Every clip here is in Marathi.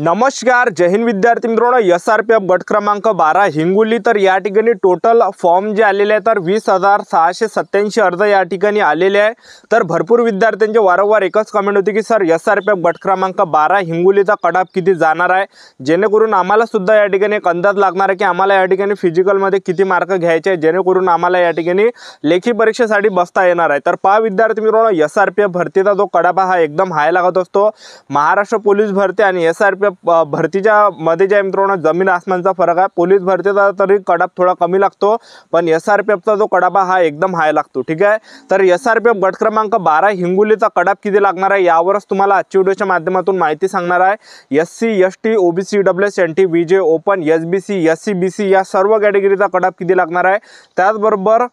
नमस्कार, जय हिंद विद्यार्थी मित्रांनो। SRPF गट क्रमांक 12 हिंगोली। तर या ठिकाणी टोटल फॉर्म जे आलेले आहे तर 20,687 अर्ज या ठिकाणी आलेले आहे। तर भरपूर विद्यार्थ्यांचे वारंवार एकच कमेंट होती की सर SRPF गट क्रमांक 12 हिंगोलीचा कट ऑफ किती जाणार आहे, जेणेकरून आम्हाला सुद्धा या ठिकाणी एक अंदाज लागणार आहे की आम्हाला या ठिकाणी फिजिकल मध्ये किती मार्क घ्यायचे आहे, जेणेकरून आम्हाला या ठिकाणी लेखी परीक्षेसाठी बसता येणार आहे। तर पहा विद्यार्थी मित्रांनो, SRPF भरतीचा जो कडापा हा एकदम हाय लागत असतो। महाराष्ट्र पोलीस भरती आणि SRPF भरतीच्या मध्ये जे मित्रांनो जमीन आसमानचा फरक आहे। पोलीस भरतीचा तरी कडाप थोडा कमी लागतो, पण SRPFचा जो कडापा हा एकदम हाय लागतो। ठीक आहे, तर SRPF गट क्रमांक 12 हिंगोलीचा कडाप किती लागणार आहे यावरच तुम्हाला आजच्या व्हिडिओच्या माध्यमातून माहिती सांगणार आहे। SC ST OBC EWS NT VJ open SBC SC BC या सर्व कॅटेगरीचा कडाप किती लागणार आहे, त्याचबरोबर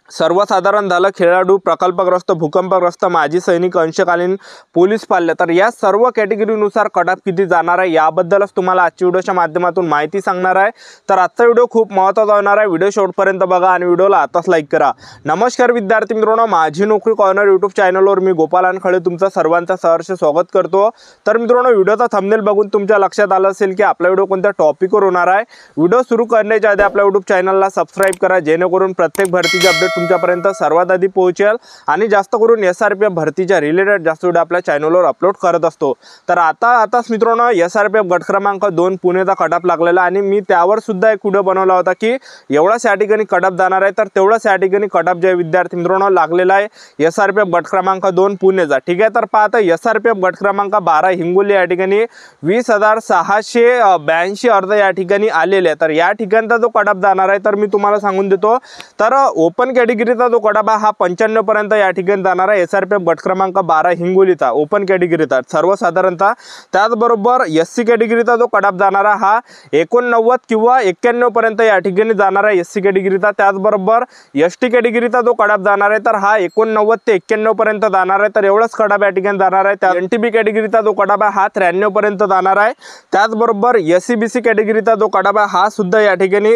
सर्वसाधारण झालं, खेळाडू, प्रकल्पग्रस्त, भूकंपग्रस्त, माजी सैनिक, अंशकालीन, पोलीस पाल्य, तर या सर्व कॅटेगरीनुसार कटाप किती जाणार आहे याबद्दलच तुम्हाला आजच्या व्हिडिओच्या माध्यमातून माहिती सांगणार आहे। तर आजचा व्हिडिओ खूप महत्त्वाचा होणार आहे। व्हिडिओ शेवटपर्यंत बघा आणि व्हिडिओला आताच लाईक करा। नमस्कार विद्यार्थी मित्रांनो, माझी नोकरी कॉर्नर यूट्यूब चॅनलवर मी गोपाल अनखळे तुमचं सर्वांचं सहर्ष स्वागत करतो। तर मित्रांनो, व्हिडिओचा थंबनेल बघून तुमच्या लक्षात आलं असेल की आपला व्हिडिओ कोणत्या टॉपिकवर होणार आहे। व्हिडिओ सुरू करण्याच्या आधी आपल्या यूट्यूब चॅनलला सबस्क्राइब करा, जेणेकरून प्रत्येक भरतीचे अपडेट तुमच्यापर्यंत सर्वात आधी पोहोचेल आणि जास्त करून SRPF भरतीच्या रिलेटेड जास्त व्हिडिओ आपल्या चॅनलवर अपलोड करत असतो। तर आताच मित्रांनो, SRPF गट क्रमांक 2 पुणेचा कटअप लागलेला आणि मी त्यावर सुद्धा एक व्हिडिओ बनवला होता की एवढाच या ठिकाणी कटअप जाणार आहे। तर तेवढाच या ठिकाणी कटअप जे विद्यार्थी मित्रांनो लागलेला आहे SRPF गट क्रमांक 2 पुणेचा। ठीक आहे, तर पाहता SRPF गट क्रमांक 12 हिंगोली या ठिकाणी 20,682 अर्ज या ठिकाणी आलेले आहे। तर या ठिकाणचा जो कटअप जाणार आहे तर मी तुम्हाला सांगून देतो। तर ओपन कॅटेगरीचा जो कडापा हा 95 पर्यंत या ठिकाणी जाणार आहे SRPF गट क्रमांक 12 हिंगोलीचा ओपन कॅटेगरीचा सर्वसाधारणतः। त्याचबरोबर SC कॅटेगरीचा जो कडाप जाणारा हा 89 किंवा 91 पर्यंत या ठिकाणी जाणार आहे SC कॅटेगरीचा। त्याचबरोबर ST कॅटेगरीचा जो कडाप जाणार आहे तर हा 89 ते 91 पर्यंत जाणार आहे। तर एवढाच कडाप या ठिकाणी जाणार आहे। त्या NTB कॅटेगरीचा जो कडाप हा 93 पर्यंत जाणार आहे। त्याचबरोबर SC BC कॅटेगरीचा जो कडाप हा सुद्धा या ठिकाणी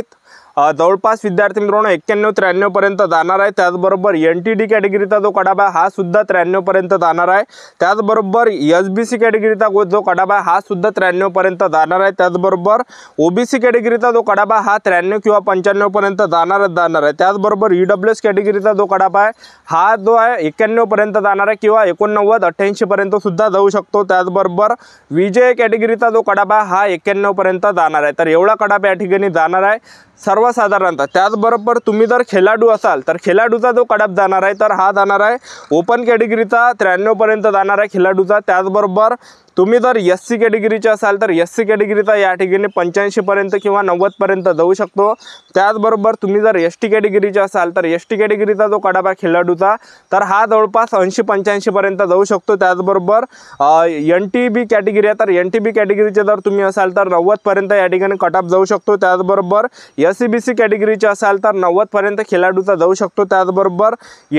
जवळपास विद्यार्थी मित्रांनो 91-93 पर्यंत जाणार आहे। त्याचबरोबर NTD कॅटेगरीचा जो कडापा हा सुद्धा 93 पर्यंत जाणार आहे। त्याचबरोबर SBC कॅटेगरीचा जो कडापा हा सुद्धा 93 पर्यंत जाणार आहे। त्याचबरोबर OBC कॅटेगरीचा जो कडापा हा 93 किंवा 95 पर्यंत जाणार आहे। त्याचबरोबर EWS कॅटेगरीचा जो कडापा आहे हा जो आहे 91 पर्यंत जाणार आहे किंवा 89-88 पर्यंत सुद्धा जाऊ शकतो। त्याचबरोबर VJ कॅटेगरीचा जो कडापा हा 91 पर्यंत जाणार आहे। तर एवढा कडापा या ठिकाणी जाणार आहे सर्वसाधारणतः। त्याचबरोबर तुम्ही जर खेळाडू असाल तर खेळाडूचा जो कडाप जाणार आहे तर हा जाणार आहे ओपन कॅटेगरीचा 93 पर्यंत जाणार आहे खेळाडूचा। त्याचबरोबर तुम्ही जर SC कॅटेगरीचे असाल तर SC कॅटेगरीचा या ठिकाणी 85 पर्यंत किंवा 90 पर्यंत जाऊ शकतो। त्याचबरोबर तुम्ही जर ST कॅटेगरीचे असाल तर ST कॅटेगरीचा जो कडापा खेळाडूचा तर हा जवळपास 80-85 पर्यंत जाऊ शकतो। त्याचबरोबर NTB कॅटेगरी आहे तर NTB कॅटेगरीचे जर तुम्ही असाल तर 90 पर्यंत या ठिकाणी कटअप जाऊ शकतो। त्याचबरोबर SC BC कॅटेगरीचे असाल तर 90 पर्यंत खेळाडूचा जाऊ शकतो। त्याचबरोबर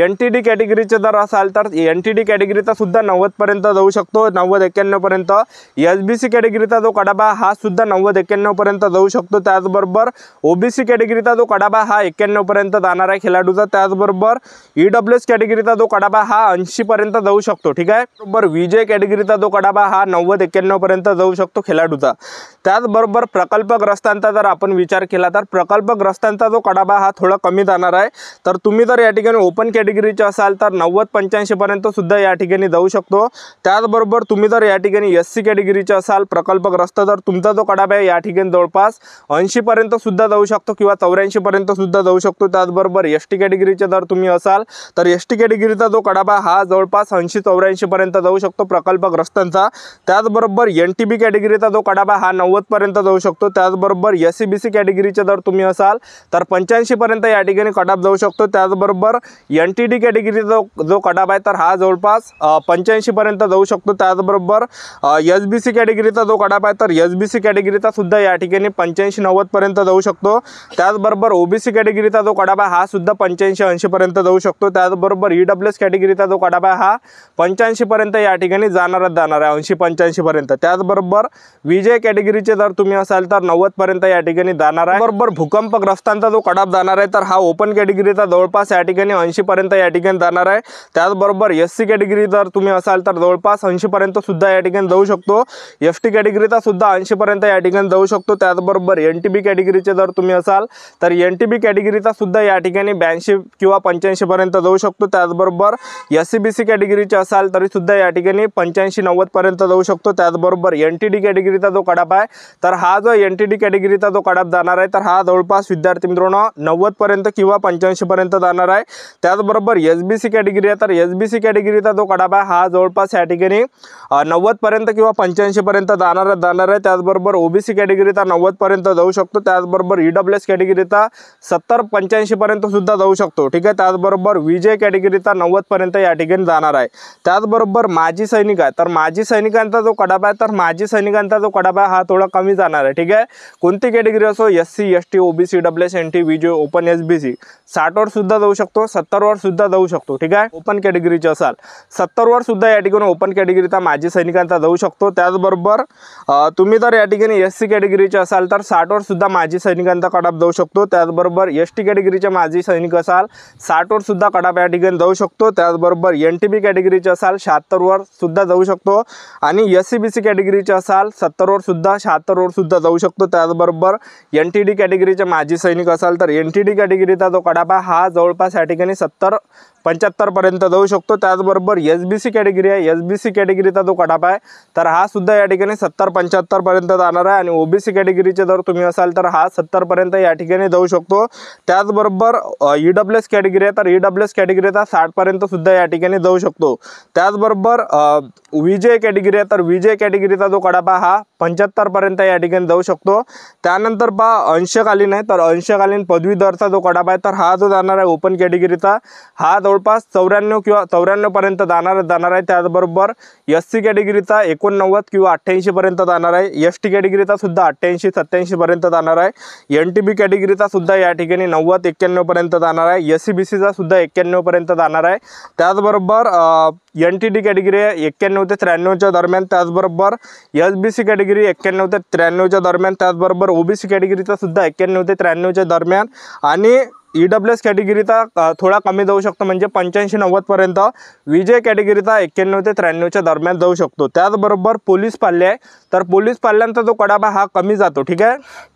NTD कॅटेगरीचे जर असाल तर NTD कॅटेगरीचा सुद्धा 90 पर्यंत जाऊ शकतो, 90-91 पर्यंत। SBC कॅटेगरीचा जो कडापा हा सुद्धा 90-91 पर्यंत जाऊ शकतो। त्याचबरोबर OBC कॅटेगरीचा जो कडापा हा 91 पर्यंत जाणार आहे खेळाडूचा। त्याचबरोबर EWS कॅटेगरीचा जो कडापा हा 80 पर्यंत जाऊ शकतो। ठीक आहे, बरोबर VJ कॅटेगरीचा जो कडापा हा 90-91 पर्यंत जाऊ शकतो खेळाडूचा। त्याचबरोबर प्रकल्पग्रस्तांचा जर आपण विचार केला तर प्रकल्पग्रस्तांचा जो कडापा हा थोडा कमी जाणार आहे। तर तुम्ही जर या ठिकाणी ओपन कॅटेगरीचे असाल तर 90-85 पर्यंत सुद्धा या ठिकाणी जाऊ शकतो। त्याचबरोबर तुम्ही जर या ठिकाणी SC कॅटेगरीचे असाल प्रकल्पग्रस्त तर तुमचा जो कडापा आहे या ठिकाणी जवळपास 80 पर्यंत सुद्धा जाऊ शकतो किंवा 84 पर्यंत सुद्धा जाऊ शकतो। त्याचबरोबर ST कॅटेगरीचे जर तुम्ही असाल तर ST कॅटेगरीचा जो कडापा हा जवळपास 80-84 पर्यंत जाऊ शकतो प्रकल्पग्रस्तांचा। त्याचबरोबर NTB कॅटेगरीचा जो कडापा हा 90 पर्यंत जाऊ शकतो। त्याचबरोबर SC BC कॅटेगरीचे जर तुम्ही असाल तर 85 पर्यंत या ठिकाणी कटअप जाऊ शकतो। त्याचबरोबर NTD कॅटेगरीचा जो कटअप आहे तर हा जवळपास 85 पर्यंत जाऊ शकतो। त्याचबरोबर SBC कॅटेगरीचा जो कटअप आहे तर SBC कॅटेगरीचा सुद्धा या ठिकाणी 85-90 पर्यंत जाऊ शकतो। त्याचबरोबर OBC कॅटेगरीचा जो कटअप आहे हा सुद्धा 85-80 पर्यंत जाऊ शकतो। त्याचबरोबर EWS कॅटेगरीचा जो कटअप आहे हा 85 पर्यंत या ठिकाणी जाणार आहे 80-85 पर्यंत। त्याचबरोबर VJ कॅटेगरीचे जर तुम्ही असाल तर 90 पर्यंत या ठिकाणी जाणार आहे। बरोबर भूकंपग्रस्तांचा जो कडाप जाणार आहे तर हा ओपन कॅटेगरीचा जवळपास या ठिकाणी 80 पर्यंत या ठिकाणी जाणार आहे। त्याचबरोबर SC कॅटेगरी जर तुम्ही असाल तर जवळपास 80 पर्यंत सुद्धा या ठिकाणी जाऊ शकतो। एसटी कॅटेगरीचा सुद्धा 80 पर्यंत या ठिकाणी जाऊ शकतो। त्याचबरोबर एनटीबी कॅटेगरीचे जर तुम्ही असाल तर एनटीबी कॅटेगरीचा सुद्धा या ठिकाणी 82 किंवा 85 पर्यंत जाऊ शकतो। त्याचबरोबर एससीबीसी कॅटेगरीचे असाल तरी सुद्धा या ठिकाणी 85-90 पर्यंत जाऊ शकतो। त्याचबरोबर एनटीडी कॅटेगरीचा जो कडाप आहे तर हा जो एनटीडी कॅटेगरीचा जो कडाप जाणार आहे तर हा जवळपास विद्यार्थी मित्रांनो 90 पर्यंत किंवा 85 पर्यंत जाणार आहे। त्याचबरोबर एसबीसी कॅटेगरी आहे तर एसबीसी कॅटेगरीचा जो कडाप आहे हा जवळपास या ठिकाणी 90 पर्यंत किंवा 85 पर्यंत जाणार आहे। त्याचबरोबर ओबीसी कॅटेगरीचा 90 पर्यंत जाऊ शकतो। त्याचबरोबर ईडब्ल्यूएस कॅटेगरीचा 70-85 पर्यंत सुद्धा जाऊ शकतो। ठीक आहे। त्याचबरोबर विजय कॅटेगरीचा 90 पर्यंत या ठिकाणी जाणार आहे। त्याचबरोबर माजी सैनिक आहे तर माजी सैनिकांचा जो कडाप आहे तर माजी सैनिकांचा जो कडाप आहे हा थोडा कमी जाणार आहे। ठीक आहे। कोणती कॅटेगरी असो SC ST OBC EWS NT विजय ओपन एसबीसी 60 वर सुद्धा जाऊ शकतो, 70 वर सुद्धा जाऊ शकतो। ठीक आहे। ओपन कॅटेगरीचे असाल 70 वर सुद्धा या ठिकाणी ओपन कॅटेगरीचा माजी सैनिकांचा जाऊ शकतो। त्याचबरोबर तुम्ही जर या ठिकाणी एससी कॅटेगरीचे असाल तर 60 वर सुद्धा माजी सैनिकांचा कडाप जाऊ शकतो। त्याचबरोबर एसटी कॅटेगरीचे माजी सैनिक असाल 60 वर सुद्धा कडाप या ठिकाणी जाऊ शकतो। त्याचबरोबर एनटीबी कॅटेगरीचे असाल 76 वर सुद्धा जाऊ शकतो आणि एससीबीसी कॅटेगरीचे असाल 70 वर सुद्धा 76 वर सुद्धा जाऊ शकतो। त्याचबरोबर एनटीडी कॅटेगरीचे माजी सैनिक असाल तर एनटीडी कॅटेगरीचा जो कडाप आहे हा जवळपास या ठिकाणी 70-75 पर्यंत जाऊ शकतो। त्याचबरोबर एसबीसी कॅटेगरी आहे, एसबीसी कॅटेगरीचा जो कडाप आहे तर हा सुद्धा या ठिकाणी 70-75 पर्यंत जाणार आहे आणि ओबीसी कॅटेगरीचे जर तुम्ही असाल तर हा 70 पर्यंत या ठिकाणी जाऊ शकतो। त्याचबरोबर ईडब्ल्यूएस कॅटेगरी आहे तर ईडब्ल्यूएस कॅटेगरीचा 60 पर्यंत सुद्धा या ठिकाणी जाऊ शकतो। त्याचबरोबर विजय कॅटेगरी आहे तर विजय कॅटेगरीचा जो कडाप आहे हा 75 पर्यंत या ठिकाणी जाऊ शकतो। त्यानंतर पहा अंशकालीन आहे तर अंशकालीन पदवीधरचा जो कडाप आहे तर हा जो जाणार आहे ओपन कॅटेगरीचा हा जवळपास 94 किंवा 94 पर्यंत जाणार आहे। त्याचबरोबर एससी कॅटेगरीचा 89 किंवा 88 पर्यंत जाणार आहे। एसटी कॅटेगरीचा सुद्धा 88-87 पर्यंत जाणार आहे। एनटीबी कॅटेगरीचा सुद्धा या ठिकाणी 90-91 पर्यंत जाणार आहे। एससीबीसीचा सुद्धा 91 पर्यंत जाणार आहे। त्याचबरोबर एनटीडी कॅटेगरी 91 ते 93 दरम्यान। त्याचबरोबर एसबीसी कॅटेगरी 91 ते 93 दरम्यान। त्याचबरोबर ओबीसी कॅटेगरीचा सुद्धा 91 ते 93 दरम्यान आणि ईडब्ल्यूएस कॅटेगरीचा थोडा कमी जाऊ शकतो म्हणजे 85-90 पर्यंत। विजय कॅटेगरीचा 91 ते 93 दरम्यान जाऊ शकतो। त्याचबरोबर पोलीस पाल्य आहे तर पोलीस पाल्यांचा जो कडाप हा कमी जातो। ठीक आहे।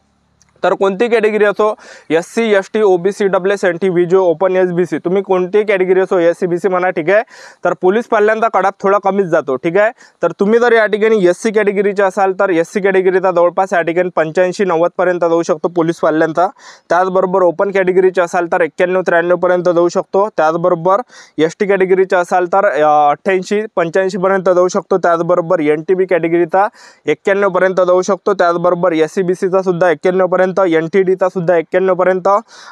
तर कोणती कॅटेगरी असो SC ST OBC EWS NT विजय ओपन एसबीसी तुम्ही कोणती कॅटेगरी असो एससीबीसी म्हणा। ठीक आहे। तर पोलीस पाल्यांचा कडाप थोडा कमीच जातो। ठीक आहे। तर तुम्ही जर या ठिकाणी एससी कॅटेगरीचे असाल तर एससी कॅटेगरीचा जवळपास या ठिकाणी 85-90 पर्यंत जाऊ शकतो पोलीस पाल्यांचा। त्याचबरोबर ओपन कॅटेगरीचे असाल तर 91-93 पर्यंत जाऊ शकतो। त्याचबरोबर एसटी कॅटेगरीचे असाल तर 88-85 पर्यंत जाऊ शकतो। त्याचबरोबर एनटीबी कॅटेगरीचा 91 पर्यंत जाऊ शकतो। त्याचबरोबर एससीबीसीचा सुद्धा 91 पर्यंत, एनटीडीचा सुद्धा 91 पर्यंत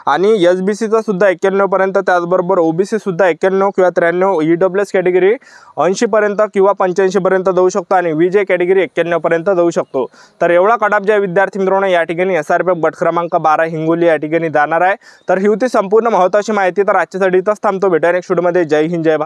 आणि एसबीसीचा सुद्धा 91 पर्यंत। त्याचबरोबर ओबीसी सुद्धा 91 किंवा 93, ईडब्ल्यूएस कॅटेगरी 80 पर्यंत किंवा 85 पर्यंत जाऊ शकतो आणि विजय कॅटेगरी 91 पर्यंत जाऊ शकतो। तर एवढा कडाप ज्या विद्यार्थी मित्रांनो या ठिकाणी एसआरपीएफ गट क्रमांक 12 हिंगोली या ठिकाणी जाणार आहे। तर ही होती संपूर्ण महत्त्वाची माहिती। तर आजच्यासाठी इथंच थांबतो। भेटूया नेक्स्ट व्हिडिओमध्ये। जय हिंद जय भारत।